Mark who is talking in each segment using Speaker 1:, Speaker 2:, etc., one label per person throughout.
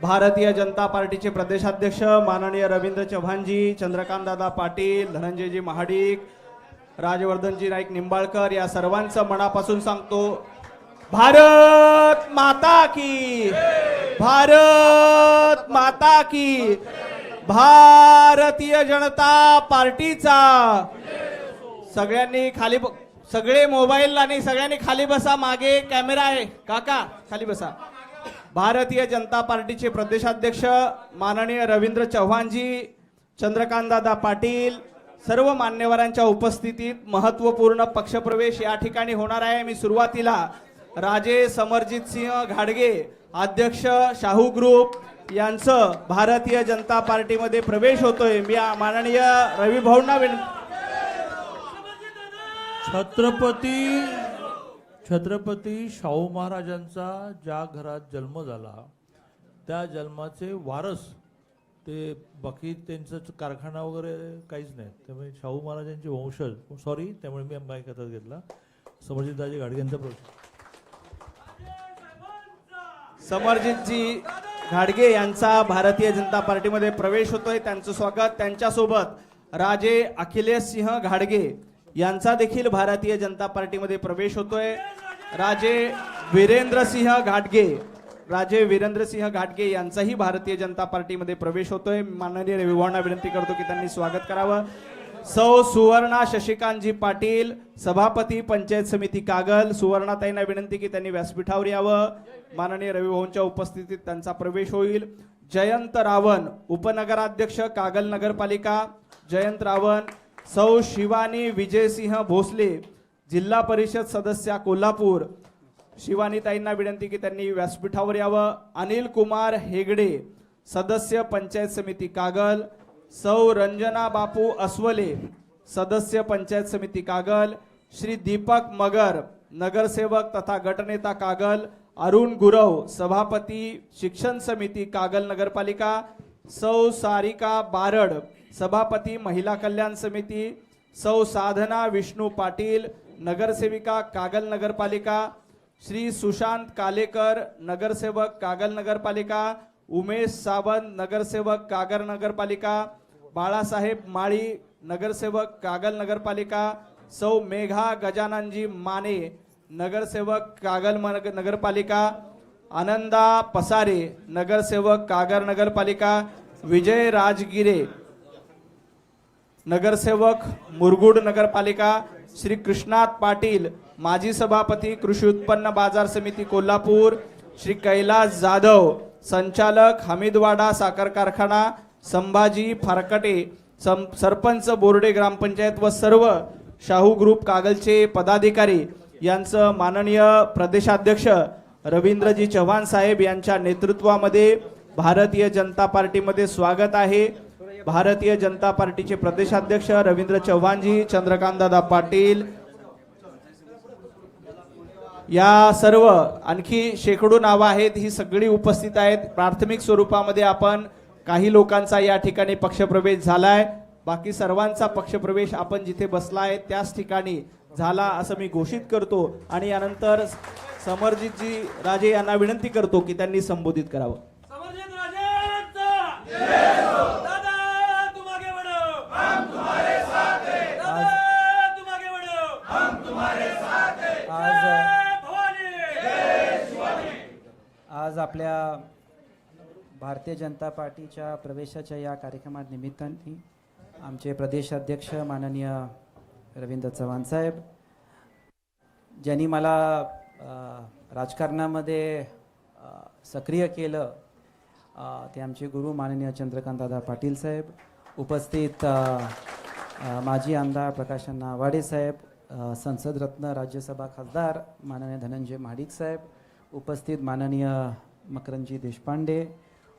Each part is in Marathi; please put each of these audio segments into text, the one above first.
Speaker 1: भारतीय जनता पार्टीचे प्रदेशाध्यक्ष माननीय रवींद्र चव्हाणजी, चंद्रकांत दादा पाटील, धनंजयजी महाडिक, राजवर्धनजी नाईक निंबाळकर या सर्वांचं मनापासून सांगतो, भारत माता की, भारत माता की, भारतीय जनता पार्टीचा। सगळ्यांनी खाली, सगळे मोबाईल आणि सगळ्यांनी खाली बसा, मागे कॅमेरा आहे काका, खाली बसा। भारतीय जनता पार्टीचे प्रदेशाध्यक्ष माननीय रवींद्र चव्हाणजी, चंद्रकांत दादा पाटील, सर्व मान्यवरांच्या उपस्थितीत महत्त्वपूर्ण पक्षप्रवेश या ठिकाणी होणार आहे। मी सुरुवातीला राजे समरजित सिंह घाडगे, अध्यक्ष शाहू ग्रुप यांचं भारतीय जनता पार्टीमध्ये प्रवेश होतोय। मी माननीय रवी भाऊंना
Speaker 2: छत्रपती शाहू महाराजांचा ज्या घरात जन्म झाला त्या जन्माचे वारस ते, बाकी त्यांचं कारखाना वगैरे काहीच नाही, त्यामुळे शाहू महाराजांचे वंशज, सॉरी त्यामुळे मी बाईक हातात घेतला, समरजितदाजी घाडगेंचा प्रवेश।
Speaker 1: समरजितजी घाडगे यांचा भारतीय जनता पार्टीमध्ये प्रवेश होतोय, त्यांचं स्वागत। त्यांच्यासोबत राजे अखिलेश सिंह घाडगे यांचा देखील भारतीय जनता पार्टीमध्ये प्रवेश होतोय। राजे वीरेंद्र सिंह घाटगे यांचाही भारतीय जनता पार्टीमध्ये प्रवेश होतोय। माननीय रविभाऊंना विनंती करतो की त्यांनी स्वागत करावं। सौ सुवर्णा शशिकांतजी पाटील, सभापती पंचायत समिती कागल, सुवर्णाताईंना विनंती की त्यांनी व्यासपीठावर यावं। माननीय रविभाऊंच्या उपस्थितीत त्यांचा प्रवेश होईल। जयंत रावण, उपनगराध्यक्ष कागल नगरपालिका, जयंत रावण। सौ शिवानी विजयसिंह भोसले, जिल्हा परिषद सदस्य कोल्हापूर, शिवानीताईंना विनंती की त्यांनी व्यासपीठावर यावं। अनिल कुमार हेगडे, सदस्य पंचायत समिती कागल। सौ रंजना बापू अस्वले, सदस्य पंचायत समिती कागल। श्री दीपक मगर, नगरसेवक तथा गटनेता कागल। अरुण गुरव, सभापती शिक्षण समिती कागल नगरपालिका। सौ सारिका बारड, सभापती महिला कल्याण समिती। सौ साधना विष्णू पाटील, नगरसेविका कागल नगरपालिका। श्री सुशांत कालेकर, नगरसेवक कागल नगरपालिका। उमेश सावंत, नगरसेवक कागल नगरपालिका। बाळासाहेब माळी, नगरसेवक कागल नगरपालिका। सौ मेघा गजाननजी माने, नगरसेवक कागल नगरपालिका। आनंदा पसारे, नगरसेवक कागल नगरपालिका। विजय राजगिरे, नगरसेवक मुरगुड नगरपालिका। श्री कृष्णात पाटील, माजी सभापती कृषी उत्पन्न बाजार समिती कोल्हापूर। श्री कैलास जाधव, संचालक हमीदवाडा साखर कारखाना। संभाजी फारकटे, सरपंच बोर्डे ग्रामपंचायत व सर्व शाहू ग्रुप कागलचे पदाधिकारी यांचं माननीय प्रदेशाध्यक्ष रवींद्रजी चव्हाण साहेब यांच्या नेतृत्वामध्ये भारतीय जनता पार्टीमध्ये स्वागत आहे। भारतीय जनता पार्टीचे प्रदेशाध्यक्ष रवींद्र चव्हाणजी, चंद्रकांत दादा पाटील या सर्व आणखी शेकडो नावं आहेत, ही सगळी उपस्थित आहेत। प्राथमिक स्वरूपामध्ये आपण काही लोकांचा या ठिकाणी पक्षप्रवेश झालाय, बाकी सर्वांचा पक्षप्रवेश आपण जिथे बसलाय त्याच ठिकाणी झाला असं मी घोषित करतो। आणि यानंतर समरजितजी राजे यांना विनंती करतो की त्यांनी संबोधित करावं।
Speaker 3: आज आपल्या भारतीय जनता पार्टीच्या प्रवेशाच्या या कार्यक्रमात निमित्ताने आमचे प्रदेशाध्यक्ष माननीय रवींद्र चव्हाण साहेब, ज्यांनी मला राजकारणामध्ये सक्रिय केलं, ते आमचे गुरु माननीय चंद्रकांत दादा पाटील साहेब, उपस्थित माजी आमदार प्रकाश अण्णा आवाडे साहेब, संसद रत्न राज्यसभा खासदार माननीय धनंजय महाडिक साहेब, उपस्थित माननीय मकरंदजी देशपांडे,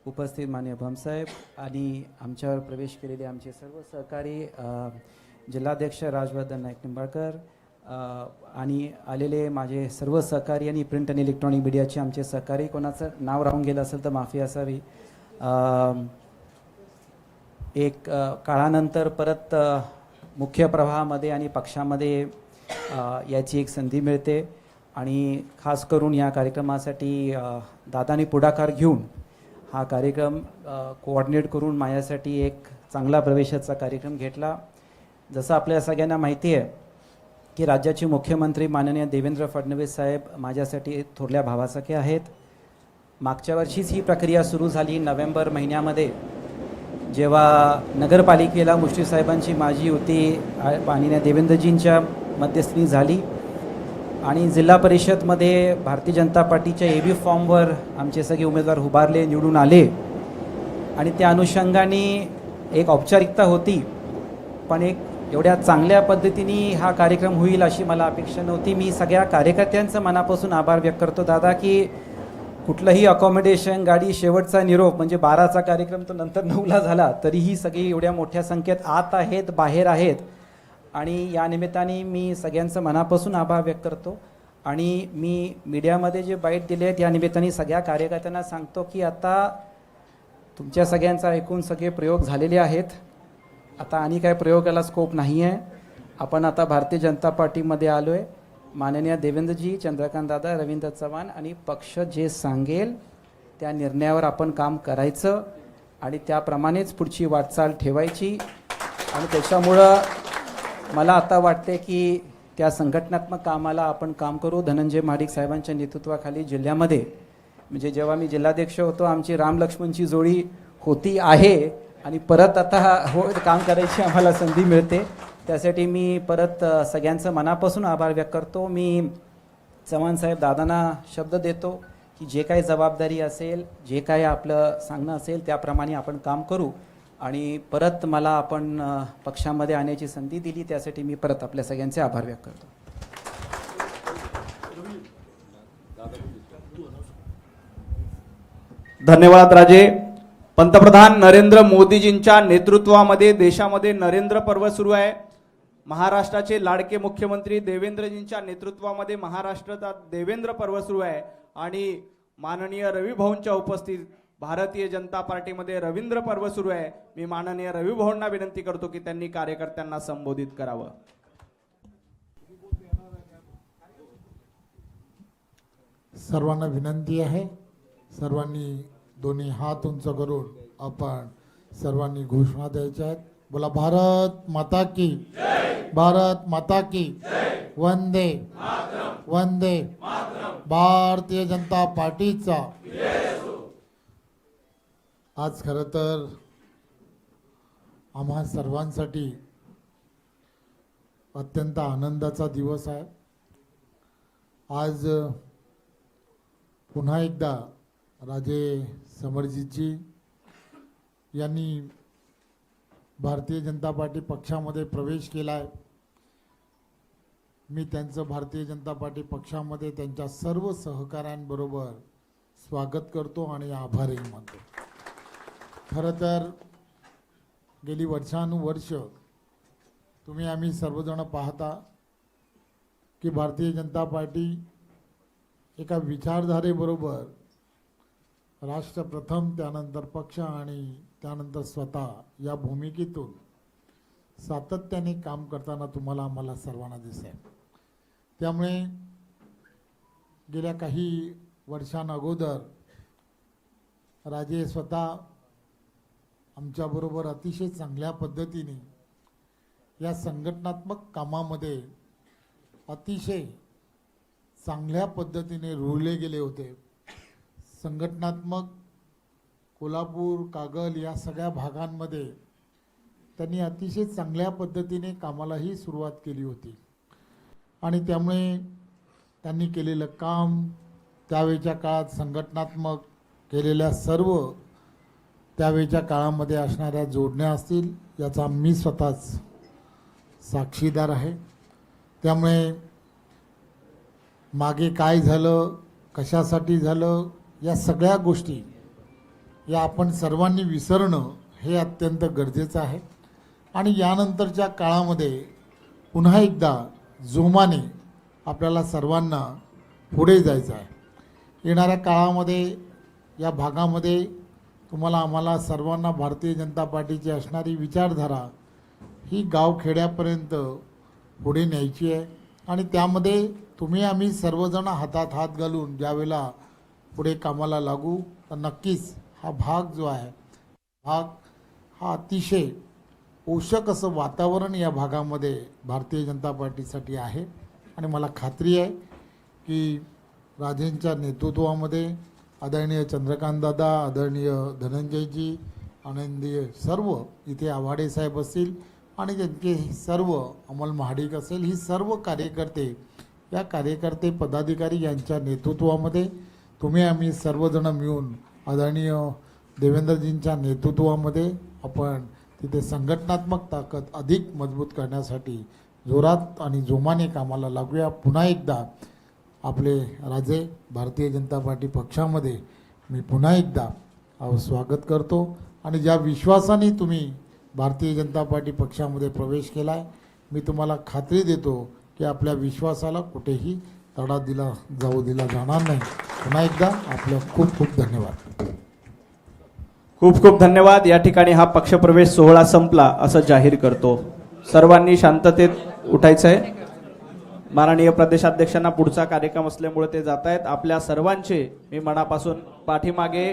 Speaker 3: उपस्थित माननीय भमसाहेब आणि आमच्यावर प्रवेश केलेले आमचे सर्व सहकारी जिल्हाध्यक्ष राजवर्धन नाईक निंबाळकर आणि आलेले माझे सर्व सहकारी आणि प्रिंट आणि इलेक्ट्रॉनिक मीडियाचे आमचे सहकारी, कोणाचं नाव राहून गेलं असेल तर माफी असावी। एक काळानंतर परत मुख्य प्रवाहामध्ये आणि पक्षामध्ये याची एक संधी मिळते आणि खास करून या कार्यक्रमासाठी दादांनी पुढाकार घेऊन हा कार्यक्रम कोऑर्डिनेट करून माझ्यासाठी एक चांगला प्रवेशाचा कार्यक्रम घेतला. जसं आपल्या सगळ्यांना माहिती आहे की राज्याचे मुख्यमंत्री माननीय देवेंद्र फडणवीस साहेब माझ्यासाठी थोरल्या भावासारखे आहेत. मागच्या वर्षीच ही प्रक्रिया सुरू झाली नोव्हेंबर महिन्यामध्ये, जेव्हा नगरपालिकेला मुश्रीफ साहेबांची माझी युती माननीय देवेंद्रजींच्या मध्यस्थी झाली आणि जिल्हा परिषदमध्ये भारतीय जनता पार्टीच्या AB फॉर्मवर आमचे सगळे उमेदवार उभारले, निवडून आले आणि त्या अनुषंगाने एक औपचारिकता होती. पण एक एवढ्या चांगल्या पद्धतीने हा कार्यक्रम होईल अशी मला अपेक्षा नव्हती. मी सगळ्या कार्यकर्त्यांचं मनापासून आभार व्यक्त करतो दादा की कुठलंही अकॉमोडेशन, गाडी, शेवटचा निरोप म्हणजे 12चा कार्यक्रम तो नंतर 9ला झाला, तरीही सगळी एवढ्या मोठ्या संख्येत आत आहेत, बाहेर आहेत आणि या निमित्ताने मी सगळ्यांचं मनापासून आभार व्यक्त करतो. आणि मी मीडियामध्ये जे बाईट दिले आहेत या निमित्ताने सगळ्या कार्यकर्त्यांना सांगतो की आता तुमच्या सगळ्यांचा ऐकून सगळे प्रयोग झालेले आहेत. आता आणि काय प्रयोगाला स्कोप नाही आहे. आपण आता भारतीय जनता पार्टीमध्ये आलो आहे. माननीय देवेंद्रजी, चंद्रकांत दादा, रवींद्र चव्हाण आणि पक्ष जे सांगेल त्या निर्णयावर आपण काम करायचं आणि त्याप्रमाणेच पुढची वाटचाल ठेवायची. आणि त्याच्यामुळं मला आता वाटते की त्या संघटनात्मक कामाला आपण काम करू. धनंजय महाडिक साहेबांच्या नेतृत्वाखाली जिल्ह्यामध्ये म्हणजे जेव्हा मी जिल्हाध्यक्ष होतो आमची राम लक्ष्मणची जोडी होती आहे आणि परत आता काम करायची आम्हाला संधी मिळते. त्यासाठी मी परत सगळ्यांचं मनापासून आभार व्यक्त करतो. मी चव्हाण साहेब दादांना शब्द देतो की जे काही जबाबदारी असेल, जे काही आपलं सांगणं असेल त्याप्रमाणे आपण काम करू. आणि परत मला आपण पक्षामध्ये आणण्याची संधी दिली त्यासाठी मी परत आपल्या सगळ्यांचे आभार व्यक्त करतो.
Speaker 1: धन्यवाद राजे. पंतप्रधान नरेंद्र मोदीजींच्या नेतृत्वामध्ये देशामध्ये नरेंद्र पर्व सुरू आहे. महाराष्ट्राचे लाडके मुख्यमंत्री देवेंद्रजींच्या नेतृत्वामध्ये महाराष्ट्रात देवेंद्र पर्व सुरू आहे आणि माननीय रवी भाऊंच्या उपस्थित भारतीय जनता पार्टीमध्ये रवींद्र पर्व सुरू आहे. मी माननीय रवी भाऊंना विनंती करतो की त्यांनी कार्यकर्त्यांना संबोधित करावं.
Speaker 4: सर्वांना विनंती आहे, सर्वांनी दोन्ही हात उंच करून आपण सर्वांनी घोषणा द्यायच्या आहेत. बोला भारत माता की जय, भारत माता की जय, वंदे मातरम, वंदे मातरम, भारतीय जनता पार्टीचा आज खरं तर आम्हा सर्वांसाठी अत्यंत आनंदाचा दिवस आहे. आज पुन्हा एकदा राजे समरजीतजी यांनी भारतीय जनता पार्टी पक्षामध्ये प्रवेश केला आहे. मी त्यांचं भारतीय जनता पार्टी पक्षामध्ये त्यांच्या सर्व सहकाऱ्यांबरोबर स्वागत करतो आणि आभारही मानतो. खरं तर गेली वर्षानुवर्ष तुम्ही आम्ही सर्वजण पाहता की भारतीय जनता पार्टी एका विचारधारेबरोबर राष्ट्र प्रथम, त्यानंतर पक्ष आणि त्यानंतर स्वतः या भूमिकेतून सातत्याने काम करताना तुम्हाला आम्हाला सर्वांना दिसेल. त्यामुळे गेल्या काही वर्षांअगोदर राजे स्वतः आमच्याबरोबर अतिशय चांगल्या पद्धतीने या संघटनात्मक कामामध्ये अतिशय चांगल्या पद्धतीने रुळले गेले होते. संघटनात्मक कोल्हापूर, कागल या सगळ्या भागांमध्ये त्यांनी अतिशय चांगल्या पद्धतीने कामालाही सुरुवात केली होती आणि त्यामुळे त्यांनी केलेलं काम, त्यावेळच्या काळात संघटनात्मक केलेल्या सर्व त्यावेळच्या काळामध्ये असणाऱ्या जोडण्या असतील याचा मी स्वतःच साक्षीदार आहे. त्यामुळे मागे काय झालं, कशासाठी झालं, या सगळ्या गोष्टी या आपण सर्वांनी विसरणं हे अत्यंत गरजेचं आहे. आणि यानंतरच्या काळामध्ये पुन्हा एकदा जोमाने आपल्याला सर्वांना पुढे जायचं आहे. येणाऱ्या काळामध्ये या भागामध्ये तुम्हाला आम्हाला सर्वांना भारतीय जनता पार्टीची असणारी विचारधारा ही गावखेड्यापर्यंत पुढे न्यायची आहे आणि त्यामध्ये तुम्ही आम्ही सर्वजण हातात हात घालून ज्यावेळेला पुढे कामाला लागू तर नक्कीच हा भाग जो आहे भाग हा अतिशय पोषक असं वातावरण या भागामध्ये भारतीय जनता पार्टीसाठी आहे आणि मला खात्री आहे की राजेंच्या नेतृत्वामध्ये आदरणीय चंद्रकांतदादा, आदरणीय धनंजयजी, आनंदीय सर्व इथे आव्हाडे साहेब असतील आणि त्यांचे सर्व अमल महाडिक असेल, ही सर्व कार्यकर्ते, या कार्यकर्ते पदाधिकारी यांच्या नेतृत्वामध्ये तुम्ही आम्ही सर्वजण मिळून आदरणीय देवेंद्रजींच्या नेतृत्वामध्ये आपण तिथे संघटनात्मक ताकद अधिक मजबूत करण्यासाठी जोरात आणि जोमाने कामाला लागूया. पुन्हा एकदा आपले राजे भारतीय जनता पार्टी पक्षामध्ये मी पुन्हा एकदा स्वागत करतो आणि ज्या विश्वासाने तुम्ही भारतीय जनता पार्टी पक्षामध्ये प्रवेश केला आहे, मी तुम्हाला खात्री देतो की आपल्या विश्वासाला कुठेही तडा दिला जाणार नाही. पुन्हा एकदा आपलं खूप खूप धन्यवाद.
Speaker 1: खूप खूप धन्यवाद. या ठिकाणी हा पक्षप्रवेश सोहळा संपला असं जाहीर करतो. सर्वांनी शांततेत उठायचं आहे. माननीय प्रदेशाध्यक्षांना पुढचा कार्यक्रम असल्यामुळे ते जात आहेत. आपल्या सर्वांचे मी मनापासून पाठीमागे